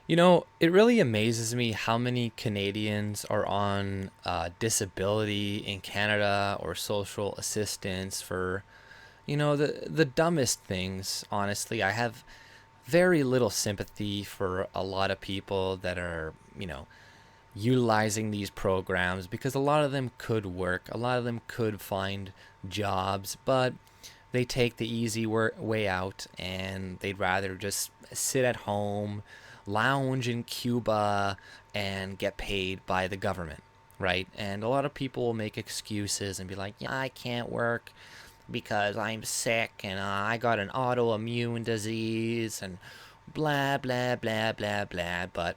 It really amazes me how many Canadians are on disability in Canada or social assistance for, the dumbest things. Honestly, I have very little sympathy for a lot of people that are, utilizing these programs because a lot of them could work, a lot of them could find jobs, but they take the easy way out and they'd rather just sit at home, lounge in Cuba, and get paid by the government, right? And a lot of people will make excuses and be like, yeah, I can't work because I'm sick and I got an autoimmune disease and blah, blah, blah, blah, blah. But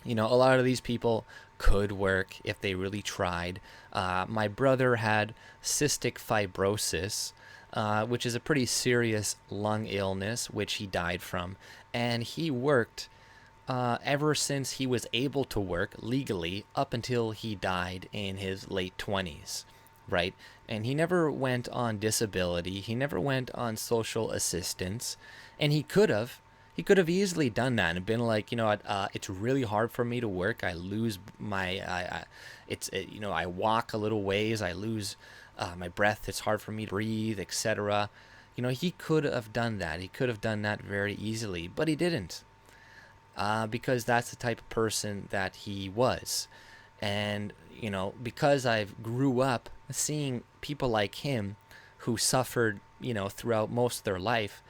a lot of these people could work if they really tried. My brother had cystic fibrosis, which is a pretty serious lung illness, which he died from. And he worked ever since he was able to work legally up until he died in his late 20s, right? And he never went on disability, he never went on social assistance, and he could have. He could have easily done that and been like, it's really hard for me to work. I lose my, I walk a little ways. I lose my breath. It's hard for me to breathe, etc. He could have done that. He could have done that very easily, but he didn't, because that's the type of person that he was. And, because I grew up seeing people like him who suffered, throughout most of their life,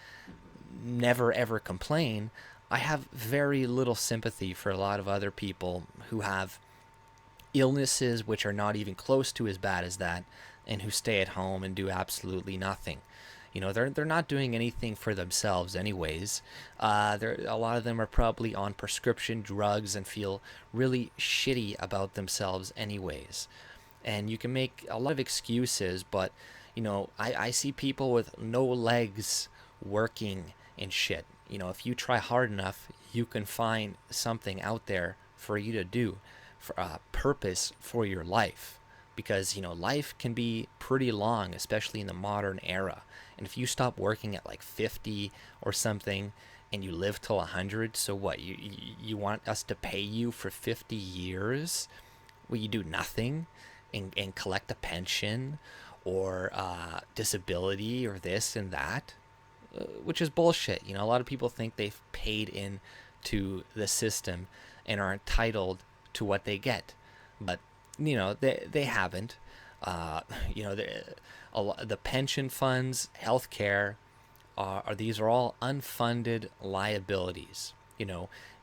never ever complain, I have very little sympathy for a lot of other people who have illnesses which are not even close to as bad as that and who stay at home and do absolutely nothing. They're not doing anything for themselves anyways. A lot of them are probably on prescription drugs and feel really shitty about themselves anyways. And you can make a lot of excuses, but I see people with no legs working and shit. If you try hard enough, you can find something out there for you to do, for a purpose for your life. Because, life can be pretty long, especially in the modern era. And if you stop working at like 50 or something and you live till 100, so what? You want us to pay you for 50 years? Will you do nothing and collect a pension or disability or this and that? Which is bullshit. A lot of people think they've paid in to the system and are entitled to what they get, but they haven't. The pension funds, healthcare, these are all unfunded liabilities.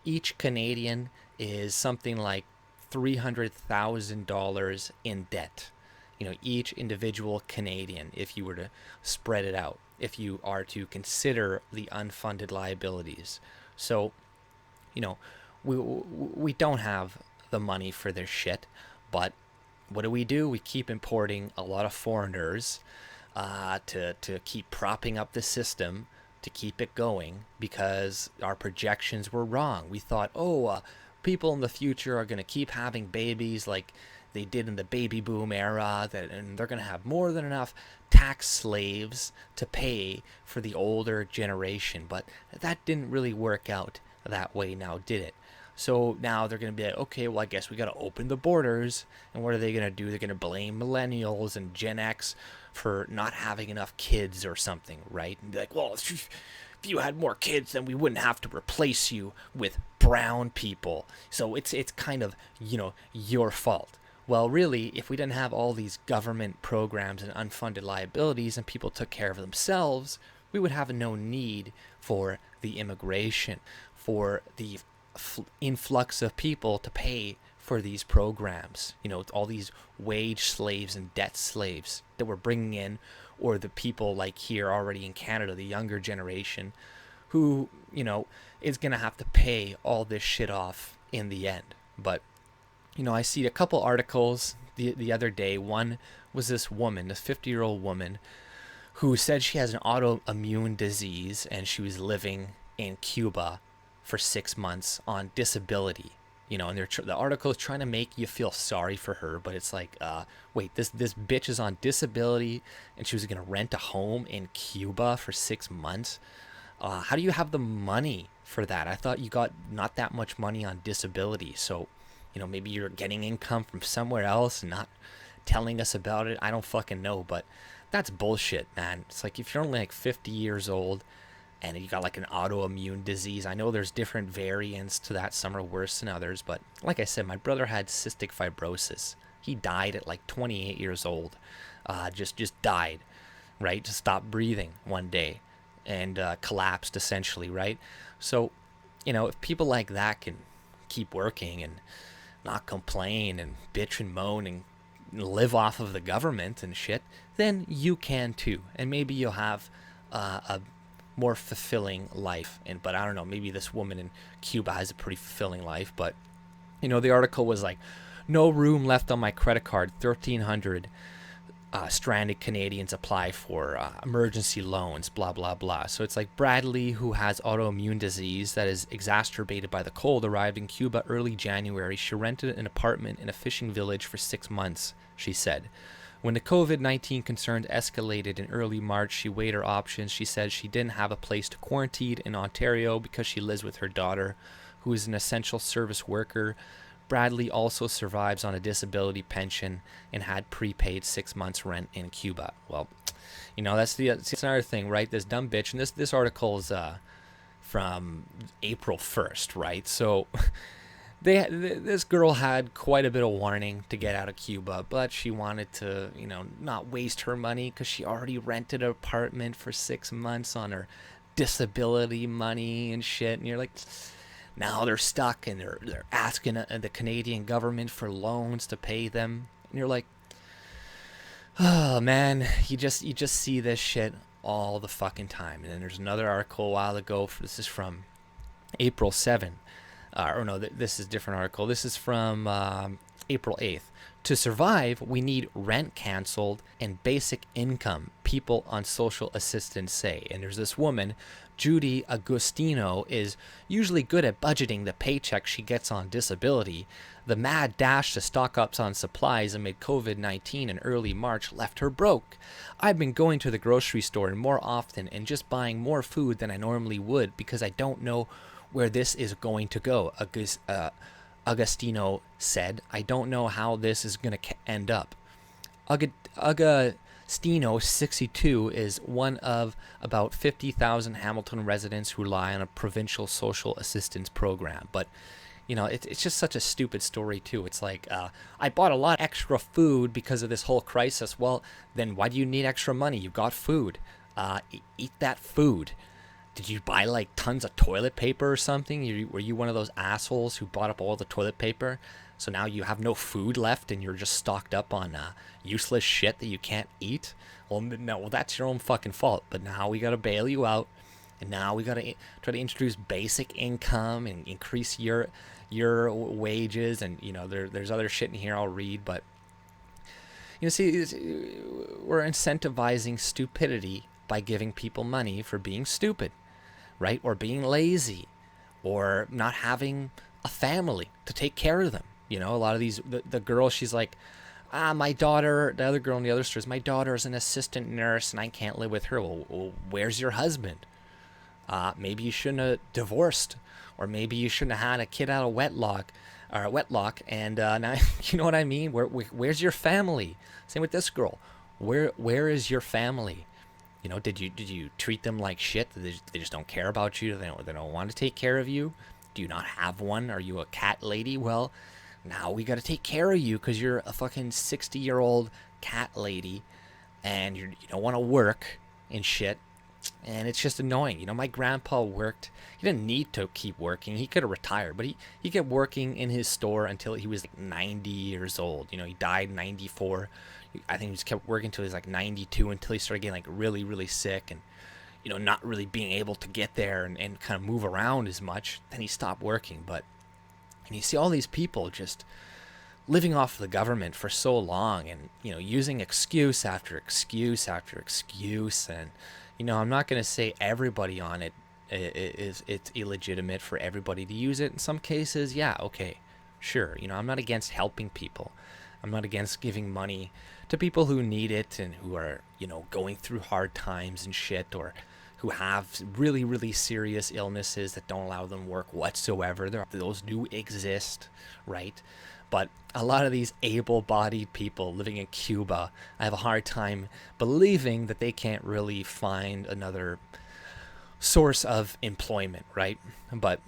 Each Canadian is something like $300,000 in debt. Each individual Canadian, if you were to spread it out, if you are to consider the unfunded liabilities. So, we don't have the money for this shit, but what do? We keep importing a lot of foreigners to keep propping up the system, to keep it going, because our projections were wrong. We thought, people in the future are going to keep having babies like they did in the baby boom era, and they're going to have more than enough tax slaves to pay for the older generation. But that didn't really work out that way now, did it? So now they're going to be like, okay, well, I guess we got to open the borders. And what are they going to do? They're going to blame millennials and Gen X for not having enough kids or something, right? And be like, well, if you had more kids, then we wouldn't have to replace you with brown people. So it's kind of, your fault. Well, really, if we didn't have all these government programs and unfunded liabilities and people took care of themselves, we would have no need for the immigration, for the influx of people to pay for these programs. All these wage slaves and debt slaves that we're bringing in, or the people like here already in Canada, the younger generation, who, is going to have to pay all this shit off in the end. But I see a couple articles the other day. One was this 50-year-old woman, who said she has an autoimmune disease and she was living in Cuba for 6 months on disability. And the article is trying to make you feel sorry for her, but it's like, wait, this bitch is on disability and she was going to rent a home in Cuba for 6 months? How do you have the money for that? I thought you got not that much money on disability. So, maybe you're getting income from somewhere else and not telling us about it. I don't fucking know, but that's bullshit, man. It's like if you're only like 50 years old and you got like an autoimmune disease. I know there's different variants to that. Some are worse than others, but like I said, my brother had cystic fibrosis. He died at like 28 years old. Just died, right? Just stopped breathing one day and collapsed essentially, right? So, if people like that can keep working and not complain and bitch and moan and live off of the government and shit, then you can too. And maybe you'll have a more fulfilling life. But I don't know, maybe this woman in Cuba has a pretty fulfilling life. But the article was like, no room left on my credit card. 1,300 stranded Canadians apply for emergency loans, blah blah blah. So it's like Bradley, who has autoimmune disease that is exacerbated by the cold, arrived in Cuba early January. She rented an apartment in a fishing village for 6 months, she said. When the COVID-19 concerns escalated in early March, she weighed her options. She said she didn't have a place to quarantine in Ontario because she lives with her daughter, who is an essential service worker. Bradley also survives on a disability pension and had prepaid 6 months rent in Cuba. Well, that's another thing, right? This dumb bitch, and this article is from April 1st, right? So this girl had quite a bit of warning to get out of Cuba, but she wanted to, not waste her money because she already rented an apartment for 6 months on her disability money and shit. And you're like, now they're stuck and they're asking the Canadian government for loans to pay them. And you're like, oh man, you just see this shit all the fucking time. And then there's another article a while ago. This is from April 7th. This is a different article. This is from April 8th. To survive, we need rent canceled and basic income, people on social assistance say. And there's this woman, Judy Agostino, is usually good at budgeting the paycheck she gets on disability. The mad dash to stock up on supplies amid COVID-19 in early March left her broke. I've been going to the grocery store more often and just buying more food than I normally would because I don't know where this is going to go, Agostino said. I don't know how this is going to end up. Agostino, 62, is one of about 50,000 Hamilton residents who rely on a provincial social assistance program. But, it's just such a stupid story, too. It's like, I bought a lot of extra food because of this whole crisis. Well, then why do you need extra money? You got food. Eat that food. Did you buy like tons of toilet paper or something? Were you one of those assholes who bought up all the toilet paper? So now you have no food left and you're just stocked up on useless shit that you can't eat? Well, no, that's your own fucking fault. But now we got to bail you out. And now we got to try to introduce basic income and increase your wages. And, there's other shit in here I'll read. But, see, we're incentivizing stupidity by giving people money for being stupid. Right? Or being lazy, or not having a family to take care of them. A lot of these, the girl, she's like, my daughter, the other girl in the other store is, my daughter is an assistant nurse and I can't live with her. Well, where's your husband? Maybe you shouldn't have divorced, or maybe you shouldn't have had a kid out of wedlock, and now, you know what I mean? Where's your family? Same with this girl. Where is your family? Did you treat them like shit? They just don't care about you? They don't want to take care of you? Do you not have one? Are you a cat lady? Well, now we got to take care of you because you're a fucking 60-year-old cat lady and you don't want to work and shit. And it's just annoying. My grandpa worked. He didn't need to keep working. He could have retired, but he kept working in his store until he was like 90 years old. He died in 94. I think he just kept working until he was like 92, until he started getting like really, really sick and, not really being able to get there and kind of move around as much. Then he stopped working. And you see all these people just living off the government for so long and, using excuse after excuse after excuse. And, I'm not going to say everybody on it it's illegitimate for everybody to use it. In some cases, yeah, okay, sure. I'm not against helping people. I'm not against giving money to people who need it and who are, going through hard times and shit, or, who have really, really serious illnesses that don't allow them work whatsoever. Those do exist, right? But a lot of these able-bodied people living in Cuba, I have a hard time believing that they can't really find another source of employment, right? But,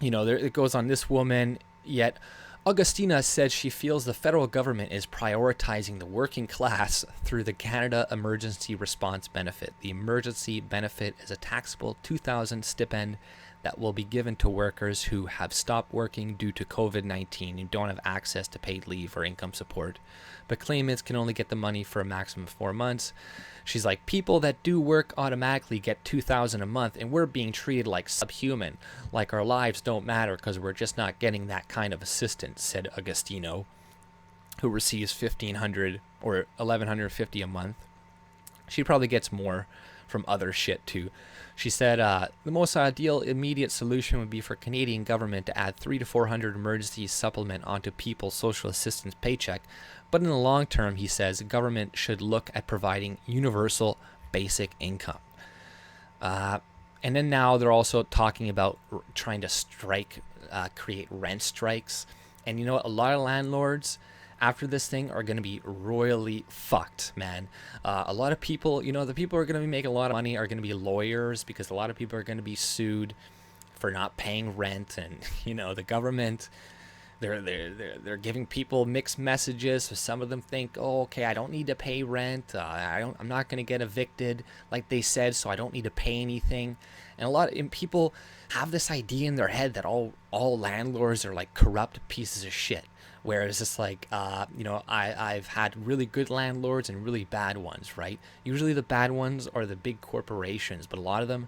it goes on. This woman, yet Augustina said she feels the federal government is prioritizing the working class through the Canada Emergency Response Benefit. The emergency benefit is a taxable $2,000 stipend that will be given to workers who have stopped working due to COVID-19 and don't have access to paid leave or income support. But claimants can only get the money for a maximum of 4 months. She's like, people that do work automatically get $2,000 a month, and we're being treated like subhuman, like our lives don't matter because we're just not getting that kind of assistance, said Agostino, who receives $1,500 or $1,150 a month. She probably gets more from other shit too. She said the most ideal immediate solution would be for Canadian government to add $300 to $400 emergency supplement onto people's social assistance paycheck. But in the long term, he says, the government should look at providing universal basic income. And then now they're also talking about trying to create rent strikes. And you know what? A lot of landlords after this thing are going to be royally fucked, man. A lot of people, the people who are going to be making a lot of money are going to be lawyers, because a lot of people are going to be sued for not paying rent. And, the government, they're giving people mixed messages. So some of them think, oh, okay, I don't need to pay rent. I'm not going to get evicted like they said, so I don't need to pay anything. And people have this idea in their head that all landlords are like corrupt pieces of shit. Whereas it's like, I've had really good landlords and really bad ones, right? Usually the bad ones are the big corporations, but a lot of them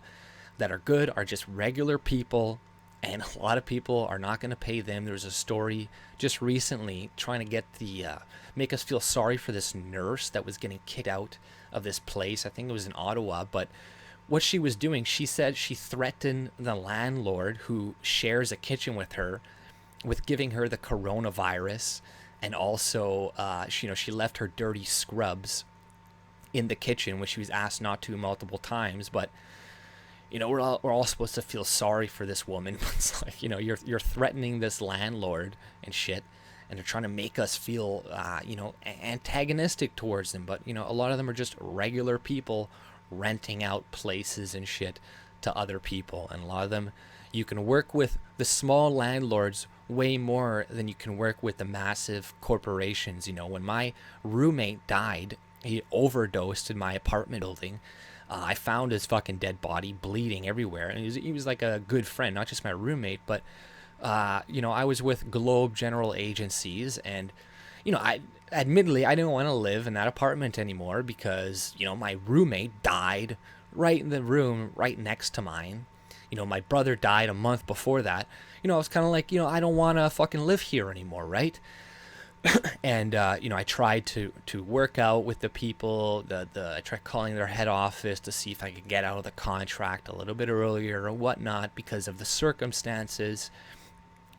that are good are just regular people, and a lot of people are not going to pay them. There's a story just recently trying to get make us feel sorry for this nurse that was getting kicked out of this place. I think it was in Ottawa, but what she was doing, she said she threatened the landlord who shares a kitchen with her with giving her the coronavirus, and also she left her dirty scrubs in the kitchen, which she was asked not to multiple times. But we're all supposed to feel sorry for this woman. It's like, you're threatening this landlord and shit, and they're trying to make us feel antagonistic towards them. But a lot of them are just regular people renting out places and shit to other people, and a lot of them, you can work with the small landlords way more than you can work with the massive corporations. When my roommate died, he overdosed in my apartment building. I found his fucking dead body bleeding everywhere, and he was like a good friend, not just my roommate, but I was with Globe General Agencies, and I admittedly I didn't want to live in that apartment anymore because my roommate died right in the room right next to mine. My brother died a month before that. I was kind of like, I don't want to fucking live here anymore, right? And I tried to work out with the people. I tried calling their head office to see if I could get out of the contract a little bit earlier or whatnot because of the circumstances.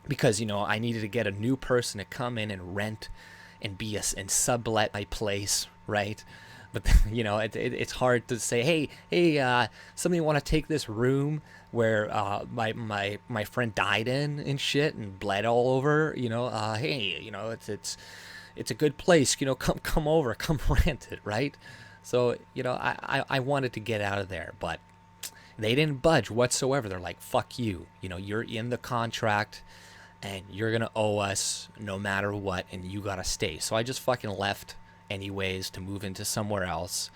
Because I needed to get a new person to come in and rent and and sublet my place, right? But it's hard to say, hey, somebody want to take this room where my friend died in and shit and bled all over, hey, it's a good place, come over, come rent it, right? So I wanted to get out of there, but they didn't budge whatsoever. They're like, fuck you, you're in the contract and you're gonna owe us no matter what, and you gotta stay. So I just fucking left anyways to move into somewhere else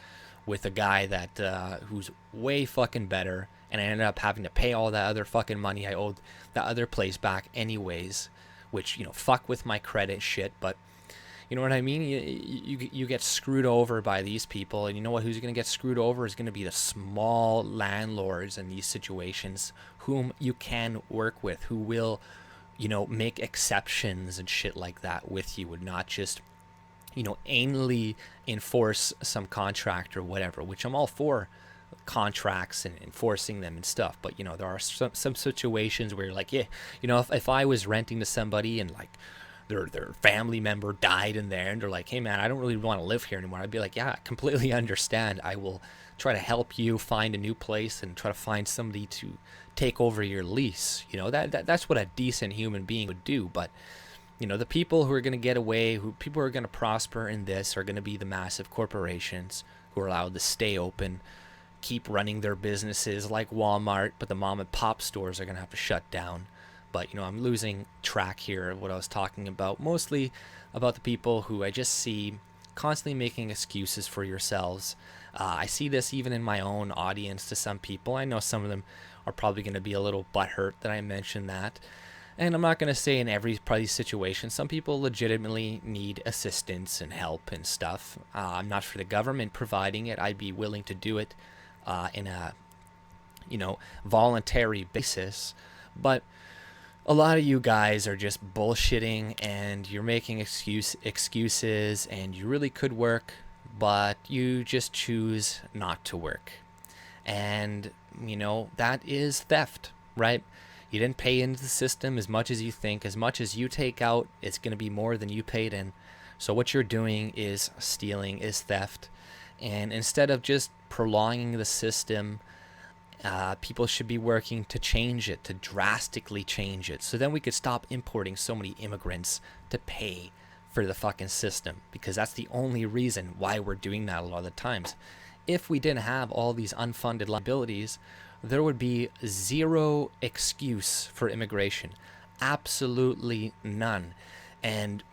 with a guy that who's way fucking better, and I ended up having to pay all that other fucking money I owed that other place back anyways, which fuck with my credit shit. But you know what I mean, you get screwed over by these people, and who's gonna get screwed over is gonna be the small landlords in these situations, whom you can work with, who will make exceptions and shit like that with you, and not just anally enforce some contract or whatever, which I'm all for contracts and enforcing them and stuff. But there are some situations where you're like, yeah, if I was renting to somebody and like their family member died in there, and they're like, hey man, I don't really want to live here anymore. I'd be like, yeah, I completely understand. I will try to help you find a new place and try to find somebody to take over your lease. You know, that's what a decent human being would do. But you know, the people who are going to get away, people who are going to prosper in this, are going to be the massive corporations who are allowed to stay open, keep running their businesses like Walmart, but the mom and pop stores are going to have to shut down. But, you know, I'm losing track here of what I was talking about, mostly about the people who I just see constantly making excuses for yourselves. I see this even in my own audience to some people. I know some of them are probably going to be a little butthurt that I mentioned that. And I'm not going to say in every probably situation. Some people legitimately need assistance and help and stuff. I'm not for the government providing it. I'd be willing to do it in a, you know, voluntary basis. But a lot of you guys are just bullshitting, and you're making excuses, and you really could work, but you just choose not to work. And, you know, that is theft, right? You didn't pay into the system as much as you think. As much as you take out, it's going to be more than you paid in. So what you're doing is stealing, is theft. And instead of just prolonging the system, people should be working to change it, to drastically change it. So then we could stop importing so many immigrants to pay for the fucking system, because that's the only reason why we're doing that a lot of the times. If we didn't have all these unfunded liabilities, there would be zero excuse for immigration. Absolutely none. And,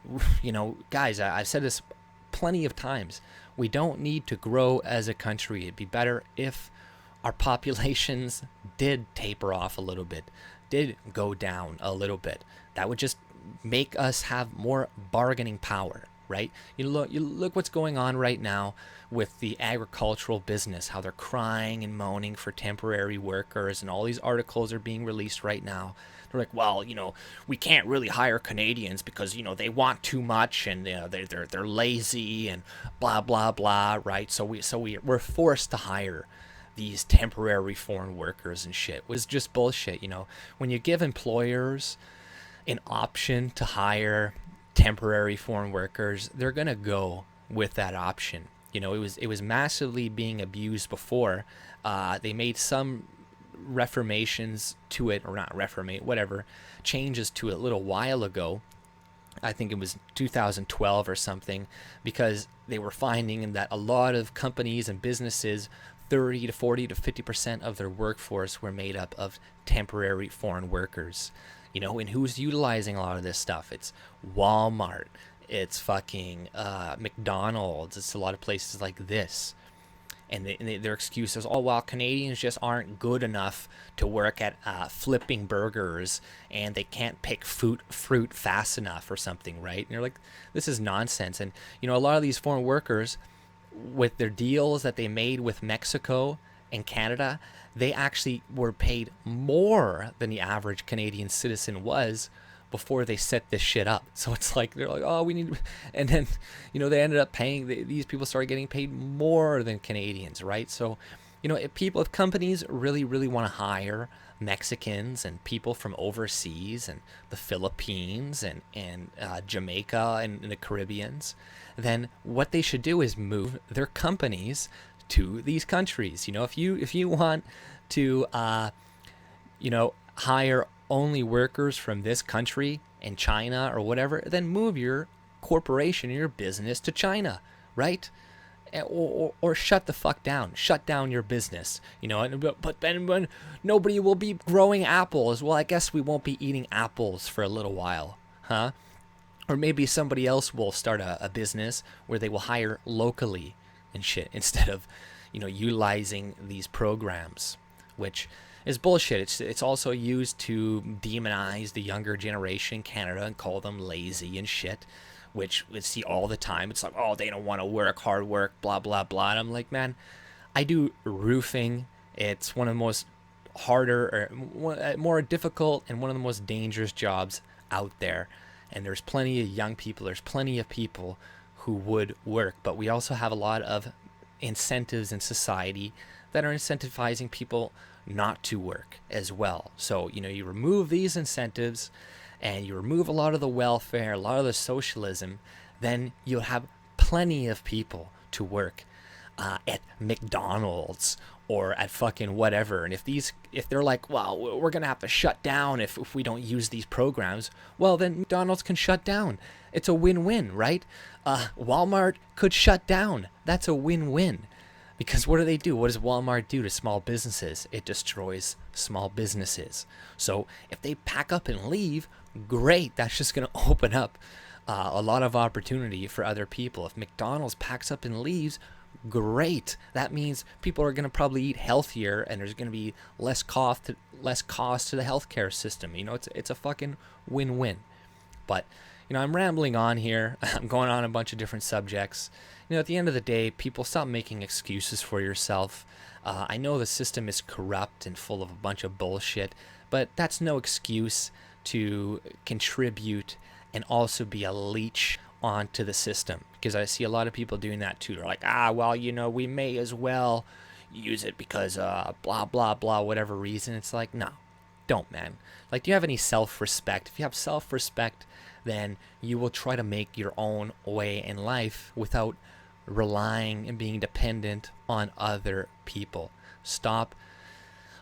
you know, guys, I've said this plenty of times. We don't need to grow as a country. It'd be better if our populations did taper off a little bit, did go down a little bit. That would just make us have more bargaining power, right? You look what's going on right now with the agricultural business, how they're crying and moaning for temporary workers, and all these articles are being released right now. They're like, well, you know, we can't really hire Canadians because, you know, they want too much, and you know, they're lazy and blah blah blah, right? So we're forced to hire these temporary foreign workers and shit. It was just bullshit, you know. When you give employers an option to hire temporary foreign workers, they're gonna go with that option. You know, it was massively being abused before. They made some reformations to it, or not reformate, whatever, changes to it a little while ago. I think it was 2012 or something, because they were finding that a lot of companies and businesses, 30 to 40 to 50% of their workforce were made up of temporary foreign workers. You know, and who's utilizing a lot of this stuff? It's Walmart. It's fucking McDonald's. It's a lot of places like this. And their excuse is, oh, well, Canadians just aren't good enough to work at flipping burgers, and they can't pick fruit fast enough or something, right? And you're like, this is nonsense. And, you know, a lot of these foreign workers, with their deals that they made with Mexico and Canada, they actually were paid more than the average Canadian citizen was before they set this shit up. So it's like, they're like, oh, we need, and then, you know, they ended up paying, these people started getting paid more than Canadians, right? So, you know, if companies really want to hire Mexicans and people from overseas and the Philippines and Jamaica and the Caribbeans, then what they should do is move their companies to these countries. You know, if you want to, you know, hire only workers from this country and China or whatever, then move your corporation, your business to China, right? Or shut the fuck down. Shut down your business, you know. But then when nobody will be growing apples, well, I guess we won't be eating apples for a little while, huh? Or maybe somebody else will start a business where they will hire locally and shit instead of, you know, utilizing these programs, which is bullshit. It's also used to demonize the younger generation in Canada and call them lazy and shit, which we see all the time. It's like, oh, they don't want to work, hard work, blah blah blah. And I'm like, man, I do roofing. It's one of the most harder or more difficult and one of the most dangerous jobs out there. And there's plenty of young people, there's plenty of people who would work, but we also have a lot of incentives in society that are incentivizing people not to work as well. So, you know, you remove these incentives and you remove a lot of the welfare, a lot of the socialism, then you'll have plenty of people to work at McDonald's or at fucking whatever. And if they're like, well, we're gonna have to shut down if we don't use these programs, well, then McDonald's can shut down. It's a win-win, right? Walmart could shut down. That's a win-win. Because what do they do? What does Walmart do to small businesses? It destroys small businesses. So if they pack up and leave, great. That's just going to open up a lot of opportunity for other people. If McDonald's packs up and leaves, great. That means people are going to probably eat healthier, and there's going to be less cost to the healthcare system. You know, it's a fucking win-win. But I'm rambling on here. I'm going on a bunch of different subjects. At the end of the day, people, stop making excuses for yourself. I know the system is corrupt and full of a bunch of bullshit, but that's no excuse to contribute and also be a leech onto the system. Because I see a lot of people doing that too. They're like, we may as well use it because blah, blah, blah, whatever reason. It's like, no, don't, man. Like, do you have any self-respect? If you have self-respect, then you will try to make your own way in life without relying and being dependent on other people. Stop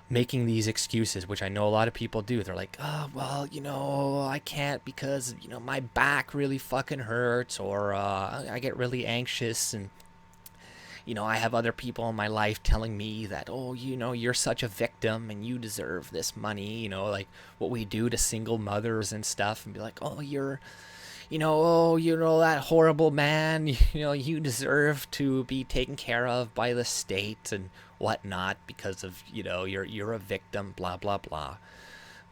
making these excuses, which I know a lot of people do. They're like, I can't because, my back really fucking hurts, or I get really anxious, and I have other people in my life telling me that, you're such a victim and you deserve this money, like what we do to single mothers and stuff, and be like, you're that horrible man, you deserve to be taken care of by the state and whatnot because of, you're a victim, blah, blah, blah.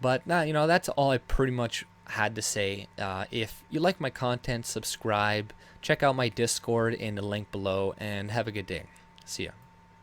But, that's all I pretty much had to say. If you like my content, subscribe, check out my Discord in the link below, and have a good day. See ya.